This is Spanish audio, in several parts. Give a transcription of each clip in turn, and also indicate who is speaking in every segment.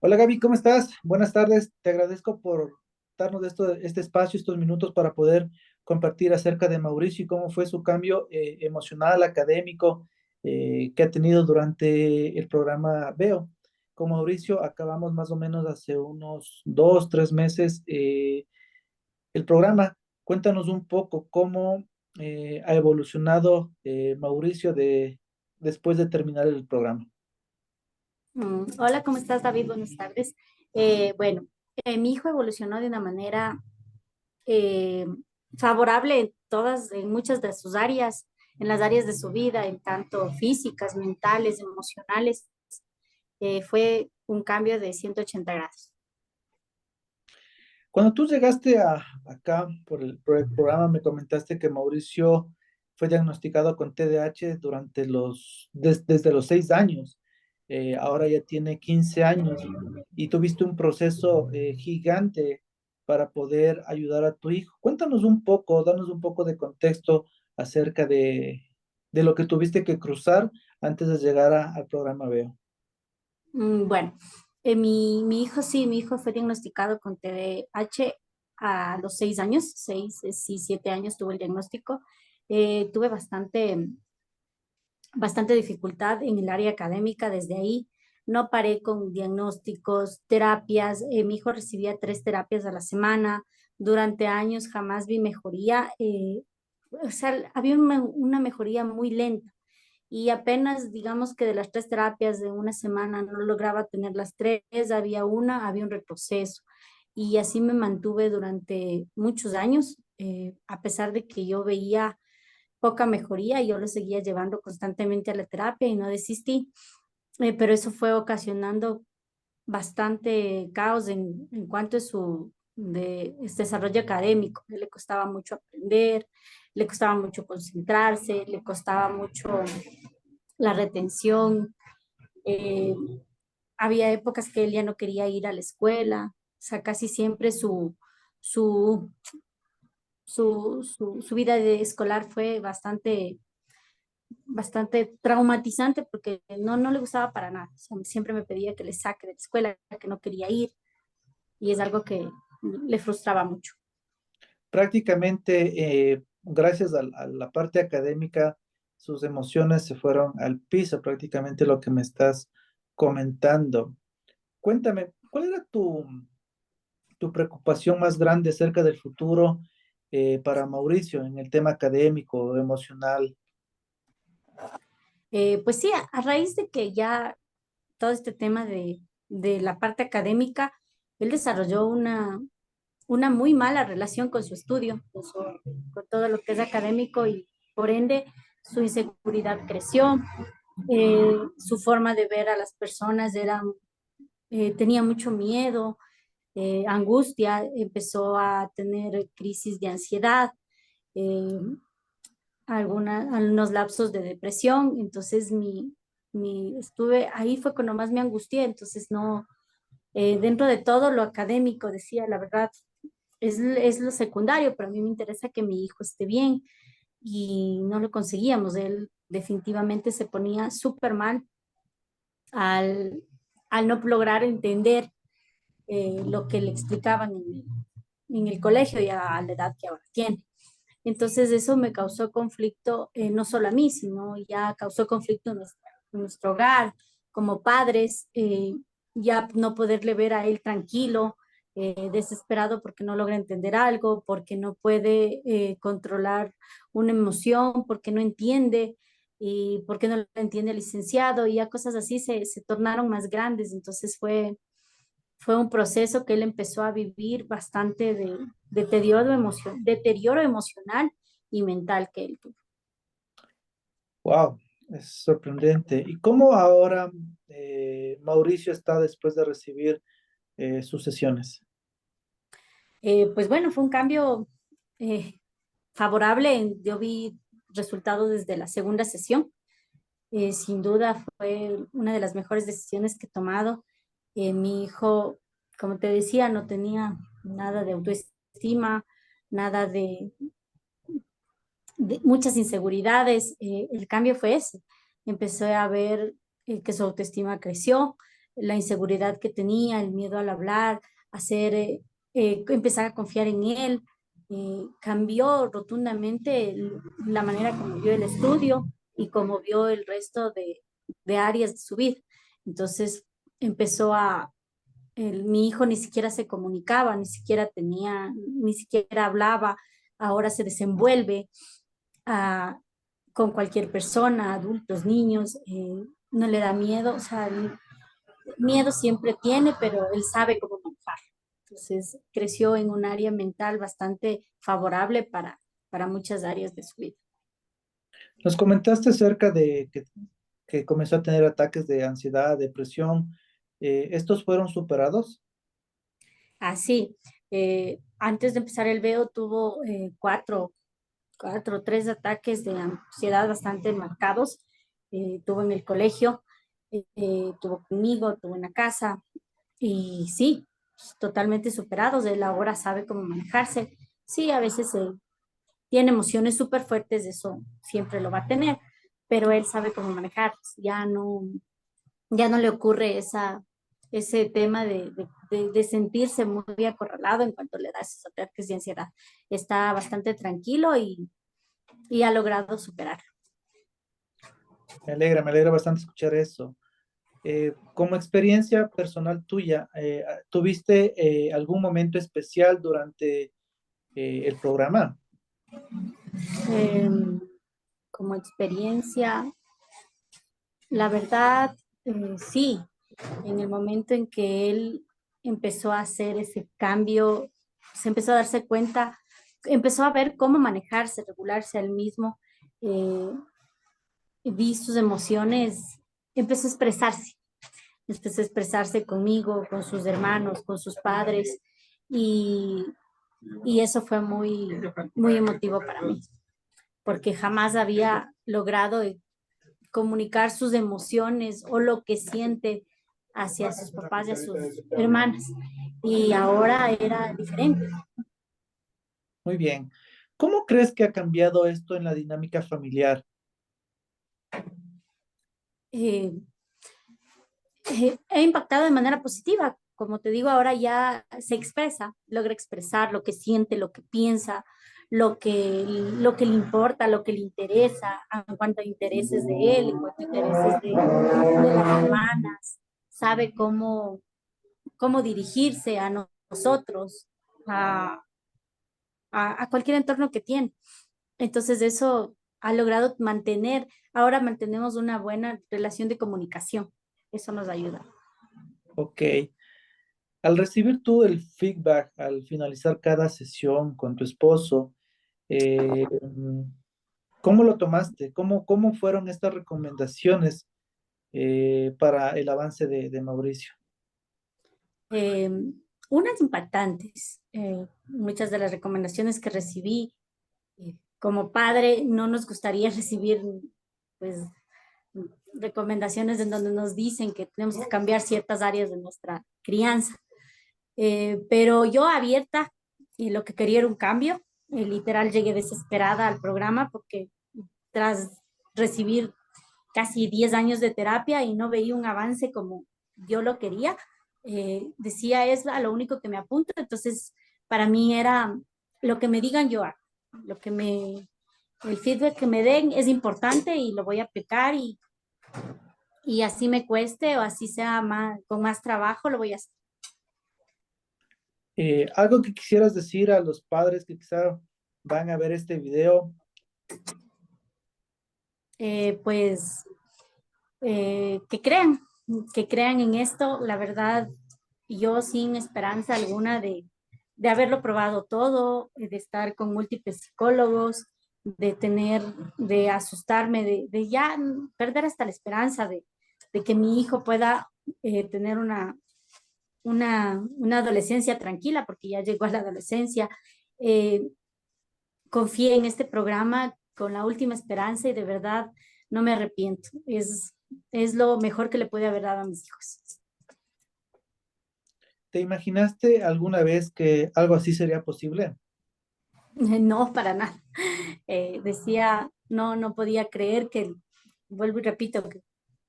Speaker 1: Hola Gaby, ¿cómo estás? Buenas tardes. Te agradezco por darnos este espacio, estos minutos para poder compartir acerca de Mauricio y cómo fue su cambio emocional, académico que ha tenido durante el programa Veo. Con Mauricio acabamos más o menos hace unos 2, 3 meses el programa. Cuéntanos un poco cómo ha evolucionado Mauricio después de terminar el programa.
Speaker 2: Hola, ¿cómo estás, David? Buenas tardes. Bueno, mi hijo evolucionó de una manera eh, favorable en muchas de sus áreas, en las áreas de su vida, en tanto físicas, mentales, emocionales. Fue un cambio de 180 grados.
Speaker 1: Cuando tú llegaste acá por el programa, me comentaste que Mauricio fue diagnosticado con TDAH desde los 6 años. Ahora ya tiene 15 años y tuviste un proceso gigante para poder ayudar a tu hijo. Cuéntanos un poco, danos un poco de contexto acerca de lo que tuviste que cruzar antes de llegar al programa Veo.
Speaker 2: Bueno, mi hijo sí, mi hijo fue diagnosticado con TDAH a los 6 años, sí, 7 años tuvo el diagnóstico. Tuve bastante dificultad en el área académica desde ahí. No paré con diagnósticos, terapias. Mi hijo recibía 3 terapias a la semana. Durante años jamás vi mejoría. O sea, había una mejoría muy lenta y apenas, digamos que de las 3 terapias de una semana no lograba tener las tres, había un retroceso. Y así me mantuve durante muchos años, a pesar de que yo veía poca mejoría, yo lo seguía llevando constantemente a la terapia y no desistí. Pero eso fue ocasionando bastante caos en cuanto a su desarrollo académico. Le costaba mucho aprender, le costaba mucho concentrarse, le costaba mucho la retención. eh, Había épocas que él ya no quería ir a la escuela, o sea, casi siempre su, su vida escolar fue bastante traumatizante porque no le gustaba para nada. O sea, siempre me pedía que le saque de la escuela, que no quería ir, y es algo que le frustraba mucho.
Speaker 1: Prácticamente, gracias a la parte académica, sus emociones se fueron al piso, prácticamente lo que me estás comentando. Cuéntame, ¿cuál era tu preocupación más grande acerca del futuro para Mauricio en el tema académico, emocional?
Speaker 2: Pues sí, a raíz de que ya todo este tema de la parte académica, él desarrolló una muy mala relación con su estudio, con todo lo que es académico y por ende su inseguridad creció. Su forma de ver a las personas tenía mucho miedo, angustia, empezó a tener crisis de ansiedad, eh, algunos lapsos de depresión. Entonces estuve ahí fue cuando más me angustié. Entonces no, dentro de todo lo académico, decía, la verdad, es lo secundario, pero a mí me interesa que mi hijo esté bien y no lo conseguíamos. Él definitivamente se ponía súper mal al, al no lograr entender lo que le explicaban en el colegio y a la edad que ahora tiene. Entonces eso me causó conflicto, no solo a mí, sino ya causó conflicto en nuestro hogar, como padres, ya no poderle ver a él tranquilo, desesperado porque no logra entender algo, porque no puede controlar una emoción, porque no entiende y porque no lo entiende el licenciado, y ya cosas así se tornaron más grandes. Entonces fue un proceso que él empezó a vivir bastante de deterioro emocional y mental que él tuvo.
Speaker 1: Wow, es sorprendente. ¿Y cómo ahora Mauricio está después de recibir sus sesiones?
Speaker 2: Pues bueno, fue un cambio eh, favorable. Yo vi resultados desde la segunda sesión. Sin duda fue una de las mejores decisiones que he tomado. Mi hijo, como te decía, no tenía nada de autoestima, nada de muchas inseguridades. El cambio fue ese. Empecé a ver que su autoestima creció, la inseguridad que tenía, el miedo al hablar, hacer, empezar a confiar en él. Cambió rotundamente la manera como vio el estudio y como vio el resto de áreas de su vida. Entonces empezó mi hijo ni siquiera se comunicaba, ni siquiera hablaba, ahora se desenvuelve ah, con cualquier persona, adultos, niños, no le da miedo, o sea, miedo siempre tiene, pero él sabe cómo manejarlo. Entonces, creció en un área mental bastante favorable para muchas áreas de su vida.
Speaker 1: Nos comentaste acerca de que comenzó a tener ataques de ansiedad, depresión. ¿Estos fueron superados?
Speaker 2: Así, antes de empezar el veo tuvo tres ataques de ansiedad bastante marcados. Tuvo en el colegio, tuvo conmigo, tuvo en la casa y sí, totalmente superados. Él ahora sabe cómo manejarse. Sí, a veces tiene emociones súper fuertes, eso siempre lo va a tener, pero él sabe cómo manejarlas. Ya no le ocurre ese tema de sentirse muy acorralado en cuanto le da esos ataques de ansiedad. Está bastante tranquilo y ha logrado superarlo.
Speaker 1: Me alegra bastante escuchar eso. Como experiencia personal tuya, ¿tuviste algún momento especial durante el programa?
Speaker 2: Eh, Como experiencia, la verdad, sí, en el momento en que él empezó a hacer ese cambio, se empezó a darse cuenta, empezó a ver cómo manejarse, regularse al mismo, eh, vi sus emociones, empezó a expresarse conmigo, con sus hermanos, con sus padres, y, y eso fue muy emotivo para mí, porque jamás había logrado comunicar sus emociones o lo que siente hacia sus papás y a sus hermanas. Y ahora era diferente.
Speaker 1: Muy bien. ¿Cómo crees que ha cambiado esto en la dinámica familiar?
Speaker 2: Eh, He impactado de manera positiva. Como te digo, ahora ya se expresa, logra expresar lo que siente, lo que piensa, lo que le importa, lo que le interesa, en cuanto a intereses de él, en cuanto a intereses de las hermanas, sabe cómo dirigirse a nosotros, a, a cualquier entorno que tiene. Entonces eso ha logrado ahora mantenemos una buena relación de comunicación. Eso nos ayuda.
Speaker 1: Ok. Al recibir tú el feedback al finalizar cada sesión con tu esposo, eh, ¿cómo lo tomaste? ¿Cómo fueron estas recomendaciones para el avance de Mauricio?
Speaker 2: Eh, Unas impactantes. Muchas de las recomendaciones que recibí como padre, no nos gustaría recibir pues recomendaciones en donde nos dicen que tenemos que cambiar ciertas áreas de nuestra crianza. Pero yo abierta y lo que quería era un cambio. Literal llegué desesperada al programa porque tras recibir casi 10 años de terapia y no veía un avance como yo lo quería, decía es a lo único que me apunto. Entonces, para mí era lo que me digan yo hago, lo que el feedback que me den es importante y lo voy a aplicar y así me cueste o así sea con más trabajo, lo voy a hacer.
Speaker 1: Algo que quisieras decir a los padres que quizá van a ver este video.
Speaker 2: Pues que crean en esto. La verdad, yo sin esperanza alguna de haberlo probado todo, de estar con múltiples psicólogos, de asustarme, de ya perder hasta la esperanza de que mi hijo pueda tener una adolescencia tranquila, porque ya llegó a la adolescencia. Eh, Confié en este programa con la última esperanza y de verdad no me arrepiento. Es lo mejor que le puede haber dado a mis hijos.
Speaker 1: ¿Te imaginaste alguna vez que algo así sería posible?
Speaker 2: No, para nada. Decía, no podía creer vuelvo y repito,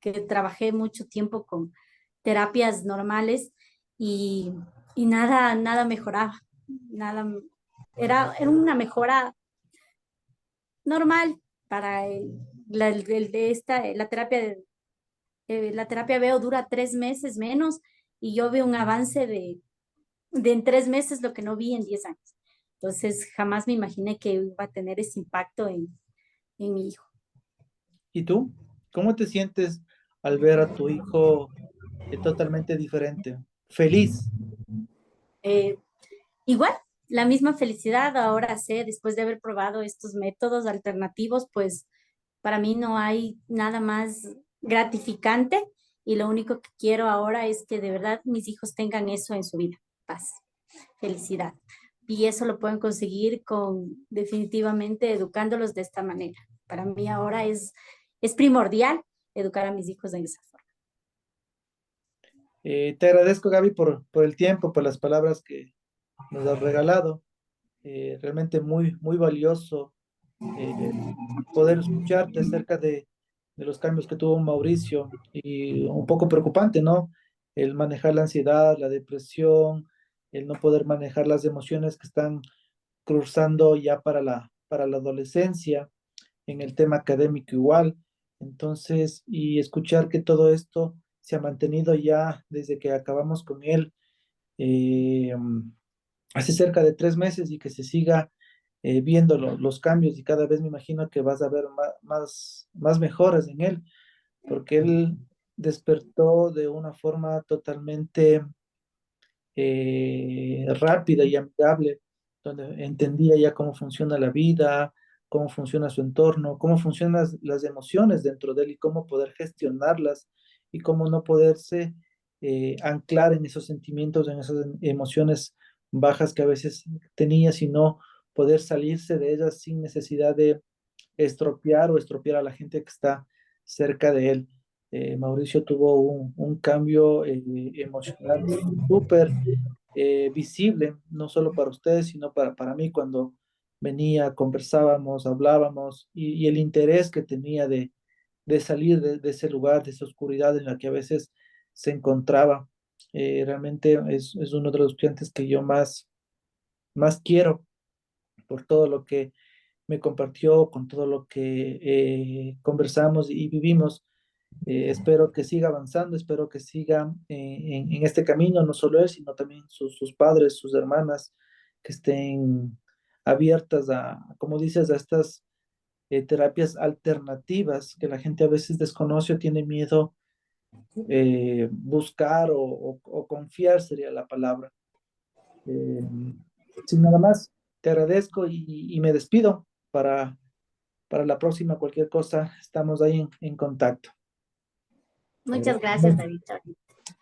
Speaker 2: que trabajé mucho tiempo terapias normales y, y nada mejoraba, nada, era una mejora normal para la terapia veo dura 3 meses menos y yo veo un avance de en 3 meses lo que no vi en 10 años. Entonces, jamás me imaginé que iba a tener ese impacto en mi hijo.
Speaker 1: ¿Y tú? ¿Cómo te sientes al ver a tu hijo totalmente diferente? Feliz.
Speaker 2: Eh, Igual, la misma felicidad ahora sé, después de haber probado estos métodos alternativos, pues para mí no hay nada más gratificante y lo único que quiero ahora es que de verdad mis hijos tengan eso en su vida, paz, felicidad. Y eso lo pueden conseguir con definitivamente educándolos de esta manera. Para mí ahora es primordial educar a mis hijos de esa forma.
Speaker 1: Te agradezco, Gaby, por el tiempo, por las palabras que nos has regalado. Realmente muy valioso eh, poder escucharte acerca de los cambios que tuvo Mauricio y un poco preocupante, ¿no? El manejar la ansiedad, la depresión, el no poder manejar las emociones que están cruzando ya para la adolescencia, en el tema académico igual. Entonces, y escuchar que todo esto se ha mantenido ya desde que acabamos con él eh, hace cerca de 3 meses y que se siga viendo los cambios y cada vez me imagino que vas a ver más mejoras en él, porque él despertó de una forma totalmente rápida y amigable, donde entendía ya cómo funciona la vida, cómo funciona su entorno, cómo funcionan las emociones dentro de él y cómo poder gestionarlas y cómo no poderse anclar en esos sentimientos, en esas emociones bajas que a veces tenía, sino poder salirse de ellas sin necesidad de estropear a la gente que está cerca de él. Mauricio tuvo un cambio emocional súper visible, no solo para ustedes, sino para mí cuando venía, conversábamos, hablábamos y el interés que tenía de salir de ese lugar, de esa oscuridad en la que a veces se encontraba. Realmente es uno de los estudiantes que yo más quiero por todo lo que me compartió, con todo lo que conversamos y vivimos. Espero que siga avanzando, espero que siga en este camino, no solo él, sino también sus padres, sus hermanas, que estén abiertas como dices, a estas terapias alternativas que la gente a veces desconoce o tiene miedo buscar o confiar sería la palabra. Eh, Sin nada más, te agradezco y me despido para la próxima, cualquier cosa, estamos ahí en contacto.
Speaker 2: Muchas gracias, David.